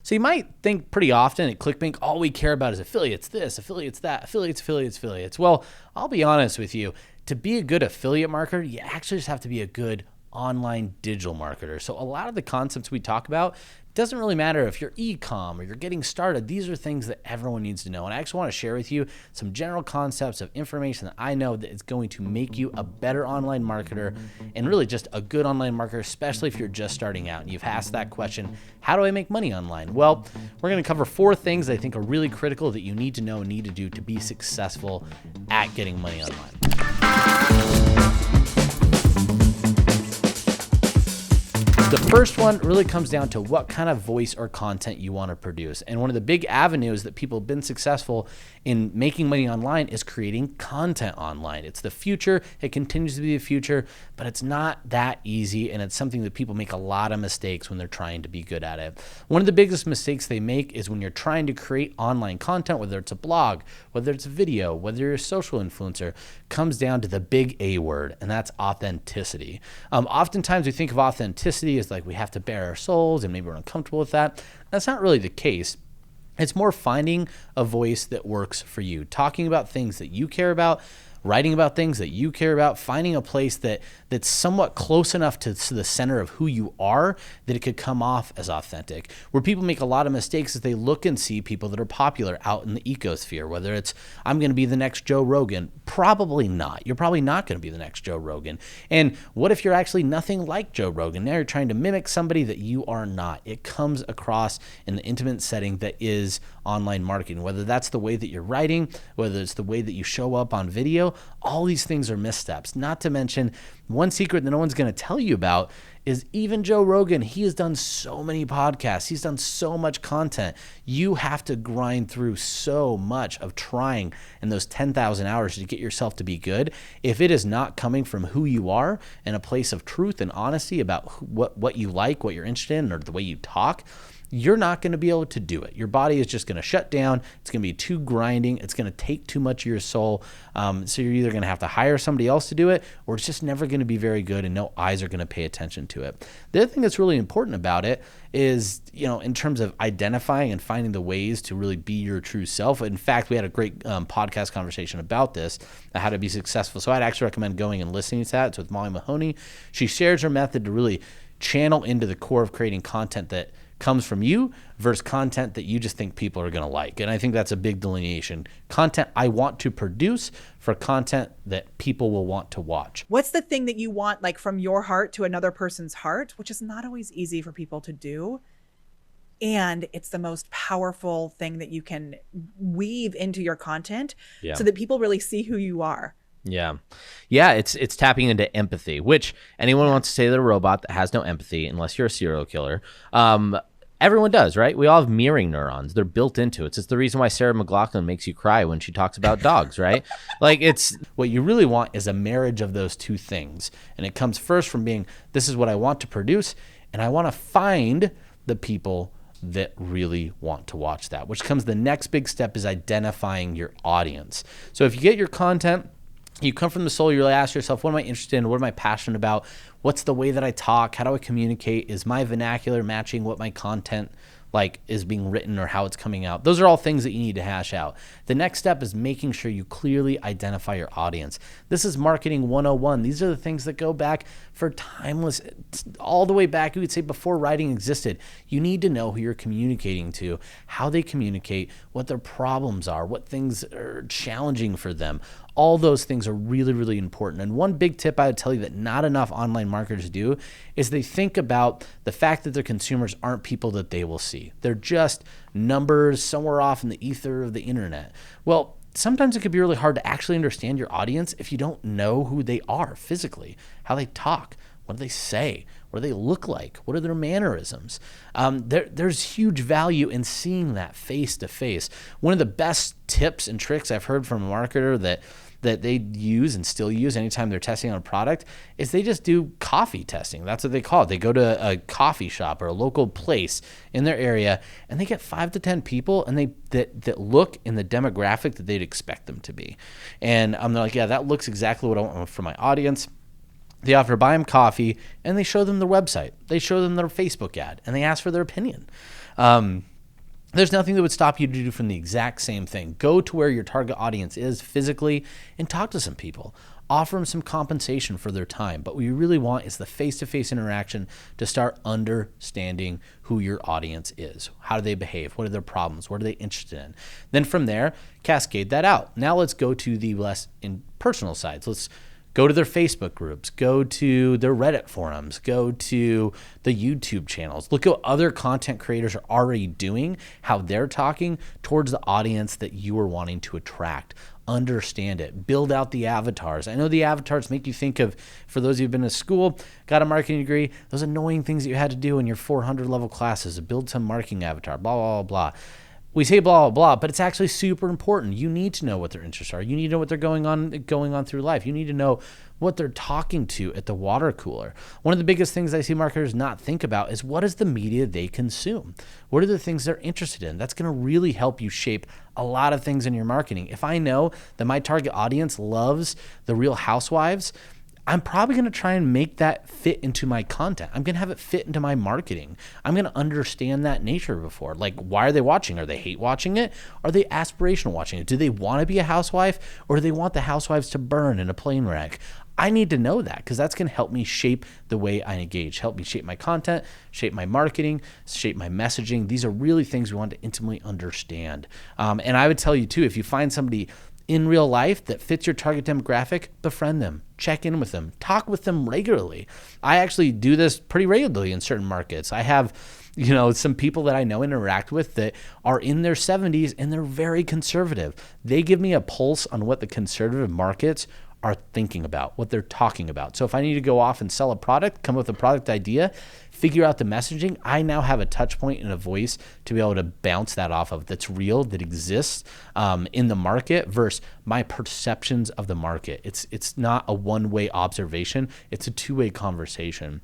So you might think pretty often at ClickBank, all we care about is affiliates this, affiliates that, affiliates. Well, I'll be honest with you. To be a good affiliate marketer, you actually just have to be a good online digital marketer. So a lot of the concepts we talk about doesn't really matter if you're e-com or you're getting started. These are things that everyone needs to know. And I actually want to share with you some general concepts of information that I know that is going to make you a better online marketer and really just a good online marketer, especially if you're just starting out and you've asked that question, how do I make money online? Well, we're going to cover 4 things that I think are really critical that you need to know and need to do to be successful at getting money online. The first one really comes down to what kind of voice or content you want to produce. And one of the big avenues that people have been successful in making money online is creating content online. It's the future. It continues to be the future, but it's not that easy. And it's something that people make a lot of mistakes when they're trying to be good at it. One of the biggest mistakes they make is when you're trying to create online content, whether it's a blog, whether it's a video, whether you're a social influencer, comes down to the big A word, and that's authenticity. Oftentimes we think of authenticity as like we have to bare our souls and maybe we're uncomfortable with that. That's not really the case. It's more finding a voice that works for you, talking about things that you care about, writing about things that you care about, finding a place that's somewhat close enough to the center of who you are that it could come off as authentic. Where people make a lot of mistakes is they look and see people that are popular out in the ecosphere, whether it's, I'm going to be the next Joe Rogan. Probably not. You're probably not going to be the next Joe Rogan. And what if you're actually nothing like Joe Rogan? Now you're trying to mimic somebody that you are not. It comes across in the intimate setting that is online marketing, whether that's the way that you're writing, whether it's the way that you show up on video. All these things are missteps. Not to mention, one secret that no one's going to tell you about is even Joe Rogan. He has done so many podcasts. He's done so much content. You have to grind through so much of trying in those 10,000 hours to get yourself to be good. If it is not coming from who you are and a place of truth and honesty about what you like, what you're interested in, or the way you talk, you're not going to be able to do it. Your body is just going to shut down. It's going to be too grinding. It's going to take too much of your soul. So you're either going to have to hire somebody else to do it, or it's just never going to be very good and no eyes are going to pay attention to it. The other thing that's really important about it is, in terms of identifying and finding the ways to really be your true self. In fact, we had a great podcast conversation about this, how to be successful. So I'd actually recommend going and listening to that. It's with Molly Mahoney. She shares her method to really channel into the core of creating content that comes from you versus content that you just think people are going to like. And I think that's a big delineation. Content I want to produce for content that people will want to watch. What's the thing that you want, like, from your heart to another person's heart, which is not always easy for people to do. And it's the most powerful thing that you can weave into your content so that people really see who you are. Yeah. It's tapping into empathy, which anyone wants to say they're a robot that has no empathy, unless you're a serial killer. Everyone does, right? We all have mirroring neurons. They're built into it. It's the reason why Sarah McLachlan makes you cry when she talks about dogs, right? Like, it's what you really want is a marriage of those two things. And it comes first from being, this is what I want to produce, and I want to find the people that really want to watch that, which comes the next big step is identifying your audience. So if you get your content, you come from the soul, you really ask yourself, what am I interested in? What am I passionate about? What's the way that I talk? How do I communicate? Is my vernacular matching what my content is being written or how it's coming out? Those are all things that you need to hash out. The next step is making sure you clearly identify your audience. This is marketing 101. These are the things that go back for timeless, all the way back, you would say before writing existed. You need to know who you're communicating to, how they communicate, what their problems are, what things are challenging for them. All those things are really, really important. And one big tip I would tell you that not enough online marketers do is they think about the fact that their consumers aren't people that they will see. They're just numbers somewhere off in the ether of the internet. Well, sometimes it could be really hard to actually understand your audience if you don't know who they are physically, how they talk, what do they say, what do they look like, what are their mannerisms. There's huge value in seeing that face to face. One of the best tips and tricks I've heard from a marketer that they use and still use anytime they're testing on a product is they just do coffee testing. That's what they call it. They go to a coffee shop or a local place in their area and they get 5 to 10 people and that look in the demographic that they'd expect them to be. And they're like, yeah, that looks exactly what I want for my audience. They offer to buy them coffee and they show them their website. They show them their Facebook ad and they ask for their opinion. There's nothing that would stop you to do from the exact same thing. Go to where your target audience is physically and talk to some people. Offer them some compensation for their time. But what you really want is the face-to-face interaction to start understanding who your audience is. How do they behave? What are their problems? What are they interested in? Then from there, cascade that out. Now let's go to the less impersonal sides. Let's go to their Facebook groups, go to their Reddit forums, go to the YouTube channels. Look at what other content creators are already doing, how they're talking towards the audience that you are wanting to attract. Understand it. Build out the avatars. I know the avatars make you think of, for those of you who've been to school, got a marketing degree, those annoying things that you had to do in your 400 level classes to build some marketing avatar, blah, blah, blah, blah. We say blah, blah, blah, but it's actually super important. You need to know what their interests are. You need to know what they're going on through life. You need to know what they're talking to at the water cooler. One of the biggest things I see marketers not think about is what is the media they consume? What are the things they're interested in? That's going to really help you shape a lot of things in your marketing. If I know that my target audience loves the Real Housewives, I'm probably going to try and make that fit into my content. I'm going to have it fit into my marketing. I'm going to understand that nature before. Like, why are they watching? Are they hate watching it? Are they aspirational watching it? Do they want to be a housewife, or do they want the housewives to burn in a plane wreck? I need to know that, because that's going to help me shape the way I engage, help me shape my content, shape my marketing, shape my messaging. These are really things we want to intimately understand. And I would tell you too, if you find somebody in real life that fits your target demographic, befriend them, check in with them, talk with them regularly. I actually do this pretty regularly in certain markets. I have, some people that I know interact with that are in their 70s and they're very conservative. They give me a pulse on what the conservative markets are thinking about, what they're talking about. So if I need to go off and sell a product, come up with a product idea, figure out the messaging, I now have a touch point and a voice to be able to bounce that off of that's real, that exists in the market versus my perceptions of the market. It's not a one-way observation. It's a two-way conversation.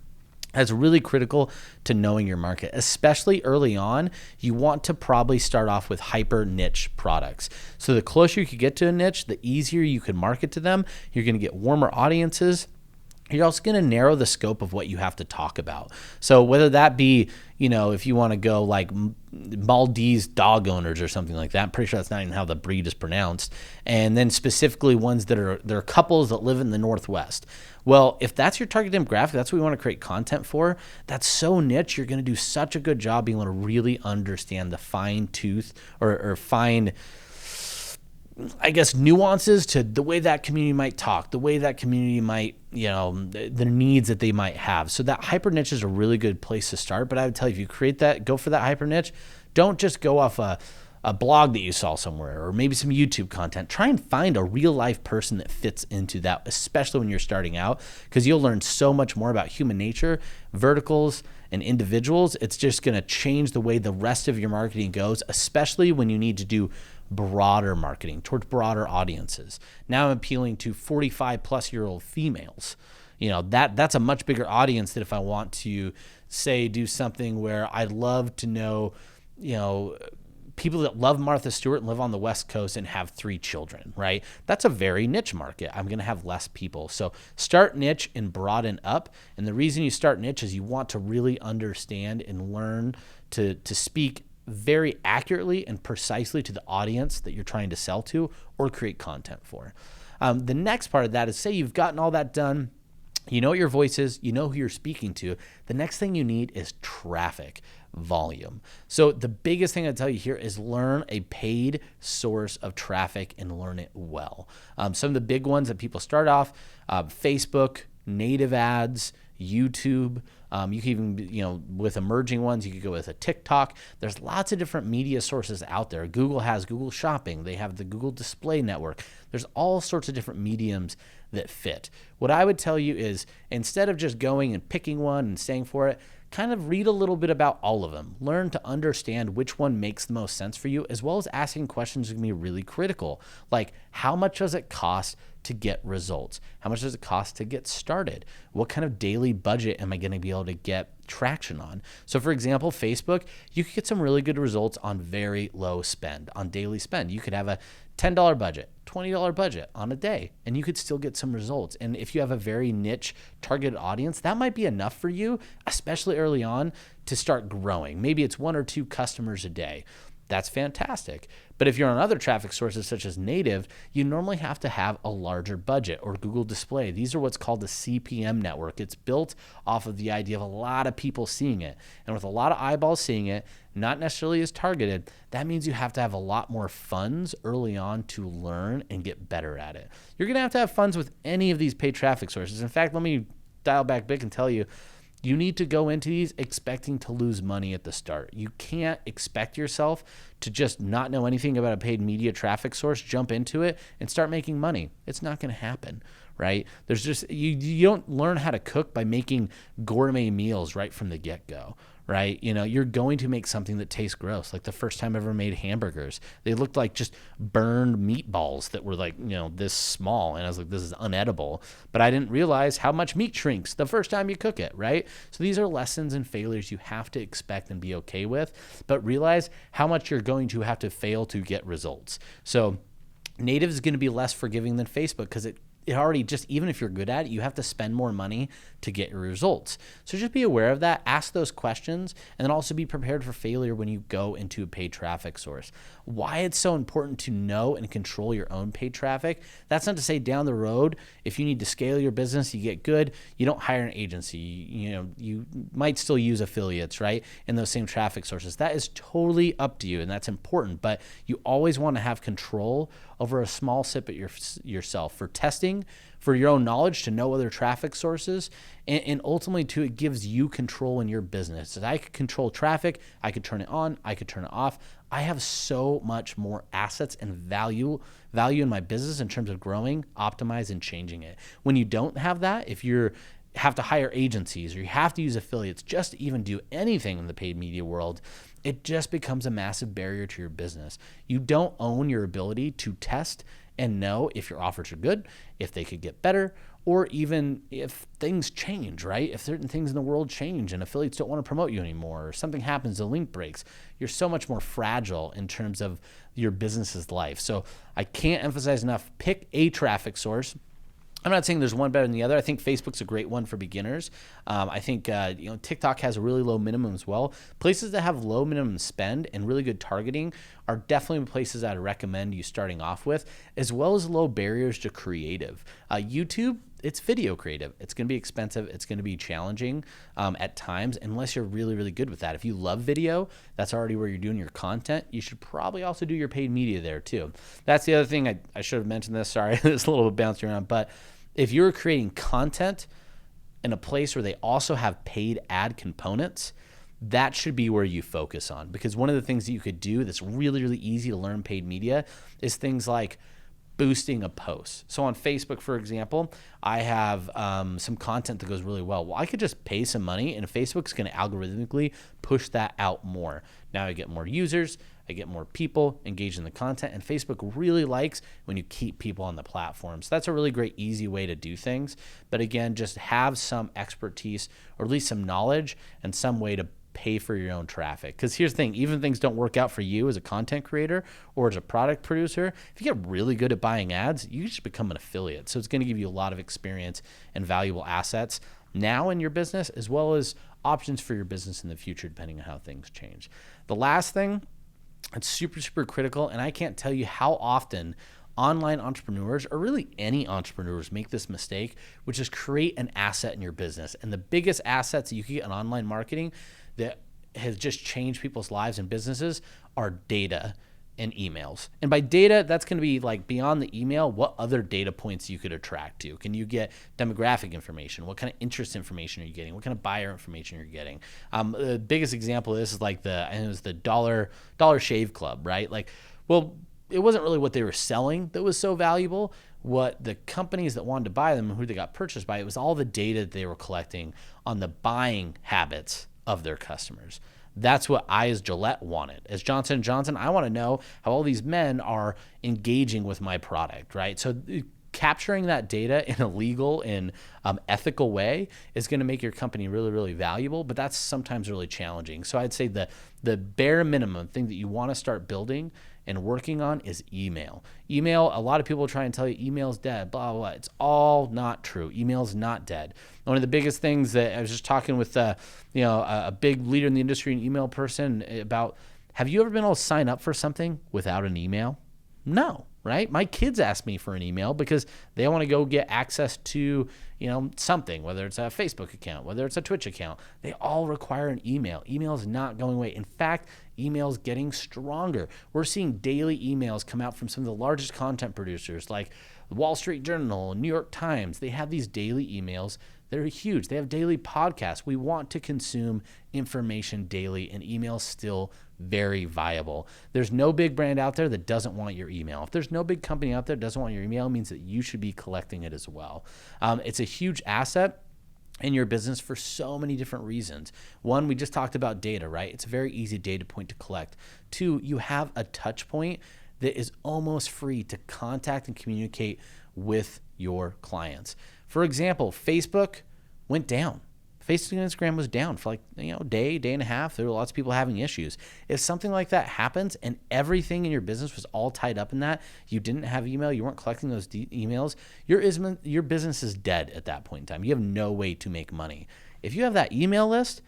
That's really critical to knowing your market, especially early on. You want to probably start off with hyper niche products. So the closer you could get to a niche, the easier you could market to them. You're going to get warmer audiences. You're also going to narrow the scope of what you have to talk about. So whether that be, if you want to go like Maltese dog owners or something like that, I'm pretty sure that's not even how the breed is pronounced. And then specifically ones that are couples that live in the Northwest. Well, if that's your target demographic, that's what we want to create content for. That's so niche. You're going to do such a good job being able to really understand the fine tooth or fine, nuances to the way that community might talk, the way that community might, the needs that they might have. So that hyper niche is a really good place to start. But I would tell you, if you create that, go for that hyper niche. Don't just go off a blog that you saw somewhere or maybe some YouTube content. Try and find a real life person that fits into that, especially when you're starting out, because you'll learn so much more about human nature, verticals, and individuals. It's just going to change the way the rest of your marketing goes, especially when you need to do broader marketing towards broader audiences. Now I'm appealing to 45-plus-year-old females. That's a much bigger audience than if I want to, say, do something where I'd love to know, people that love Martha Stewart and live on the West Coast and have 3 children, right? That's a very niche market. I'm going to have less people. So start niche and broaden up. And the reason you start niche is you want to really understand and learn to speak very accurately and precisely to the audience that you're trying to sell to or create content for. The next part of that is, say you've gotten all that done. You know what your voice is. You know who you're speaking to. The next thing you need is traffic volume. So the biggest thing I tell you here is learn a paid source of traffic and learn it well. Some of the big ones that people start off, Facebook, native ads, YouTube. You can even, with emerging ones, you could go with a TikTok. There's lots of different media sources out there. Google has Google Shopping. They have the Google Display Network. There's all sorts of different mediums that fit. What I would tell you is, instead of just going and picking one and staying for it, kind of read a little bit about all of them. Learn to understand which one makes the most sense for you, as well as asking questions that can be really critical. Like, how much does it cost to get results? How much does it cost to get started? What kind of daily budget am I going to be able to get traction on? So for example, Facebook, you could get some really good results on very low spend, on daily spend. You could have a $10 budget, $20 budget on a day, and you could still get some results. And if you have a very niche targeted audience, that might be enough for you, especially early on, to start growing. Maybe it's 1 or 2 customers a day. That's fantastic. But if you're on other traffic sources such as native, you normally have to have a larger budget, or Google Display. These are what's called the CPM network. It's built off of the idea of a lot of people seeing it. And with a lot of eyeballs seeing it, not necessarily as targeted, that means you have to have a lot more funds early on to learn and get better at it. You're going to have funds with any of these paid traffic sources. In fact, let me dial back big and tell you, you need to go into these expecting to lose money at the start. You can't expect yourself to just not know anything about a paid media traffic source, jump into it, and start making money. It's not going to happen, right? There's just, you don't learn how to cook by making gourmet meals right from the get-go, right? You're going to make something that tastes gross. Like the first time I ever made hamburgers, they looked like just burned meatballs that were like, this small. And I was like, this is unedible. But I didn't realize how much meat shrinks the first time you cook it, right? So these are lessons and failures you have to expect and be okay with, but realize how much you're going to have to fail to get results. So native is going to be less forgiving than Facebook because it already, just even if you're good at it, you have to spend more money to get your results. So just be aware of that, ask those questions, and then also be prepared for failure when you go into a paid traffic source. Why it's so important to know and control your own paid traffic, that's not to say down the road, if you need to scale your business, you get good, you don't hire an agency. You might still use affiliates, right, in those same traffic sources. That is totally up to you, and that's important, but you always want to have control over a small sip at yourself for testing, for your own knowledge, to know other traffic sources, and ultimately too, it gives you control in your business. If I could control traffic, I could turn it on, I could turn it off. I have so much more assets and value in my business in terms of growing, optimize, and changing it. When you don't have that, if you have to hire agencies or you have to use affiliates just to even do anything in the paid media world, it just becomes a massive barrier to your business. You don't own your ability to test and know if your offers are good, if they could get better, or even if things change, right? If certain things in the world change and affiliates don't want to promote you anymore, or something happens, the link breaks, you're so much more fragile in terms of your business's life. So I can't emphasize enough, pick a traffic source. I'm not saying there's one better than the other. I think Facebook's a great one for beginners. I think TikTok has a really low minimum as well. Places that have low minimum spend and really good targeting are definitely places I'd recommend you starting off with, as well as low barriers to creative. YouTube, it's video creative. It's going to be expensive. It's going to be challenging at times, unless you're really, really good with that. If you love video, that's already where you're doing your content. You should probably also do your paid media there too. That's the other thing. I should have mentioned this. Sorry, it's a little bit bouncing around, but if you're creating content in a place where they also have paid ad components, that should be where you focus on. Because one of the things that you could do that's really, really easy to learn paid media is things like boosting a post. So on Facebook, for example, I have some content that goes really well. Well, I could just pay some money and Facebook's going to algorithmically push that out more. Now I get more users, I get more people engaged in the content, and Facebook really likes when you keep people on the platform. So that's a really great, easy way to do things. But again, just have some expertise, or at least some knowledge, and some way to pay for your own traffic. Because here's the thing, even if things don't work out for you as a content creator or as a product producer, if you get really good at buying ads, you just become an affiliate. So it's going to give you a lot of experience and valuable assets now in your business, as well as options for your business in the future, depending on how things change. The last thing, it's super, super critical, and I can't tell you how often online entrepreneurs, or really any entrepreneurs, make this mistake, which is create an asset in your business. And the biggest assets that you can get in online marketing that has just changed people's lives and businesses are data and emails. And by data, that's going to be like beyond the email, what other data points you could attract to. Can you get demographic information? What kind of interest information are you getting? What kind of buyer information are you getting? The biggest example of this is like I think it was the Dollar Shave Club, right? Like, well, it wasn't really what they were selling that was so valuable. What the companies that wanted to buy them and who they got purchased by, it was all the data that they were collecting on the buying habits of their customers. That's what I, as Gillette, wanted. As Johnson & Johnson, I want to know how all these men are engaging with my product, right? So capturing that data in a legal and ethical way is going to make your company really, really valuable, but that's sometimes really challenging. So I'd say the bare minimum thing that you want to start building and working on is email. Email, a lot of people try and tell you email's dead, blah, blah, blah. It's all not true. Email's not dead. One of the biggest things that I was just talking with a big leader in the industry, an email person, about Have you ever been able to sign up for something without an email? No, right? My kids ask me for an email because they want to go get access to, something, whether it's a Facebook account, whether it's a Twitch account. They all require an email. Email is not going away. In fact, email is getting stronger. We're seeing daily emails come out from some of the largest content producers like the Wall Street Journal, New York Times. They have these daily emails. They're huge. They have daily podcasts. We want to consume information daily, and email is still very viable. There's no big brand out there that doesn't want your email. If there's no big company out there that doesn't want your email, it means that you should be collecting it as well. It's a huge asset in your business for so many different reasons. One, we just talked about data, right? It's a very easy data point to collect. Two, you have a touch point that is almost free to contact and communicate with your clients. For example, Facebook went down. Facebook and Instagram was down for a day and a half. There were lots of people having issues. If something like that happens and everything in your business was all tied up in that, you didn't have email, you weren't collecting those emails, your business is dead at that point in time. You have no way to make money. If you have that email list,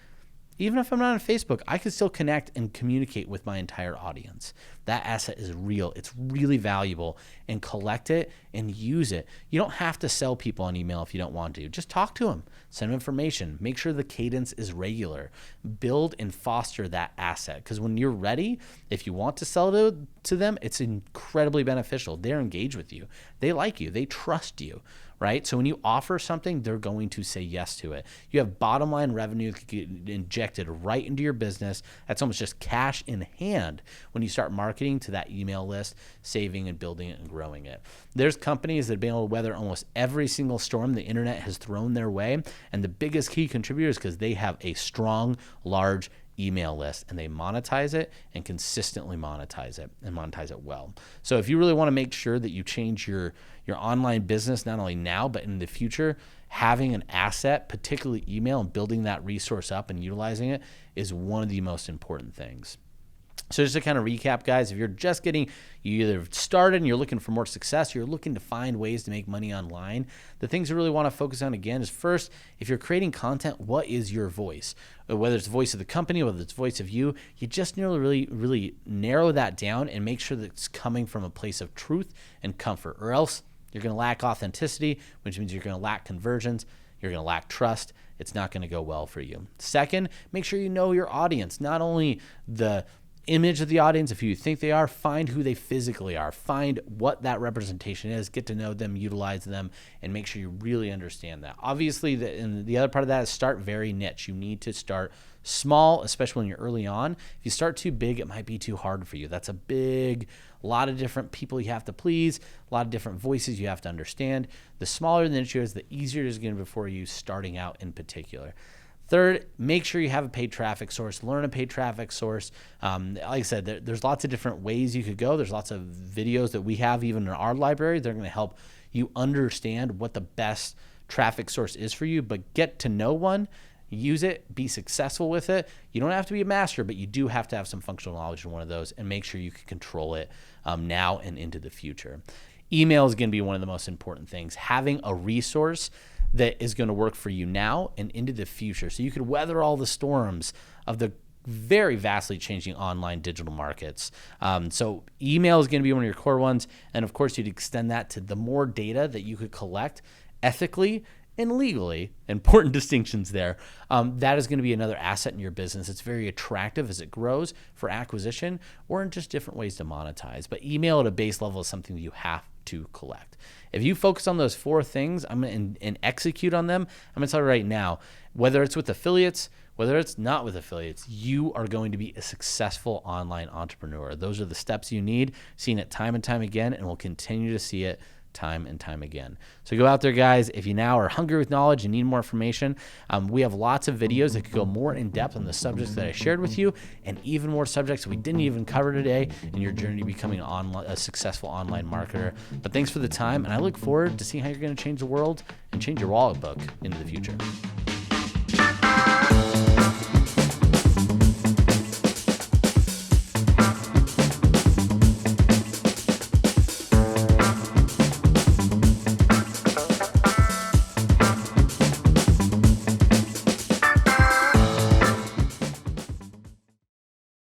even if I'm not on Facebook, I can still connect and communicate with my entire audience. That asset is real. It's really valuable, and collect it and use it. You don't have to sell people on email if you don't want to. Just talk to them, send them information, make sure the cadence is regular, build and foster that asset. Because when you're ready, if you want to sell to them, it's incredibly beneficial. They're engaged with you. They like you. They trust you. Right? So when you offer something, they're going to say yes to it. You have bottom line revenue that get injected right into your business. That's almost just cash in hand when you start marketing to that email list, saving and building it and growing it. There's companies that have been able to weather almost every single storm the internet has thrown their way. And the biggest key contributor is because they have a strong, large email list, and they monetize it and consistently monetize it and monetize it well. So if you really want to make sure that you change your online business, not only now, but in the future, having an asset, particularly email, and building that resource up and utilizing it is one of the most important things. So just to kind of recap, guys, if you're just you either started and you're looking for more success, you're looking to find ways to make money online, the things you really want to focus on again is first, if you're creating content, what is your voice? Whether it's the voice of the company, whether it's the voice of you just really narrow that down and make sure that it's coming from a place of truth and comfort, or else you're going to lack authenticity, which means you're going to lack conversions, you're going to lack trust. It's not going to go well for you. Second, make sure you know your audience, not only the image of the audience, if you think they are, find who they physically are, find what that representation is, get to know them, utilize them, and make sure you really understand that. Obviously, the other part of that is start very niche. You need to start small, especially when you're early on. If you start too big, it might be too hard for you. That's a lot of different people you have to please, a lot of different voices you have to understand. The smaller the niche is, the easier it is going to be for you starting out in particular. Third, make sure you have a paid traffic source. Learn a paid traffic source. Like I said, there's lots of different ways you could go. There's lots of videos that we have even in our library. They're going to help you understand what the best traffic source is for you, but get to know one, use it, be successful with it. You don't have to be a master, but you do have to have some functional knowledge in one of those, and make sure you can control it now and into the future. Email is going to be one of the most important things. Having a resource that is going to work for you now and into the future, so you could weather all the storms of the very vastly changing online digital markets. So email is going to be one of your core ones. And of course, you'd extend that to the more data that you could collect ethically and legally, important distinctions there. That is going to be another asset in your business. It's very attractive as it grows for acquisition or in just different ways to monetize. But email at a base level is something that you have to collect. If you focus on those four things and execute on them, I'm going to tell you right now, whether it's with affiliates, whether it's not with affiliates, you are going to be a successful online entrepreneur. Those are the steps you need, seen it time and time again, and we'll continue to see it time and time again. So go out there, guys. If you now are hungry with knowledge and need more information, we have lots of videos that could go more in depth on the subjects that I shared with you, and even more subjects we didn't even cover today in your journey to becoming a successful online marketer. But thanks for the time, and I look forward to seeing how you're going to change the world and change your wallet book into the future.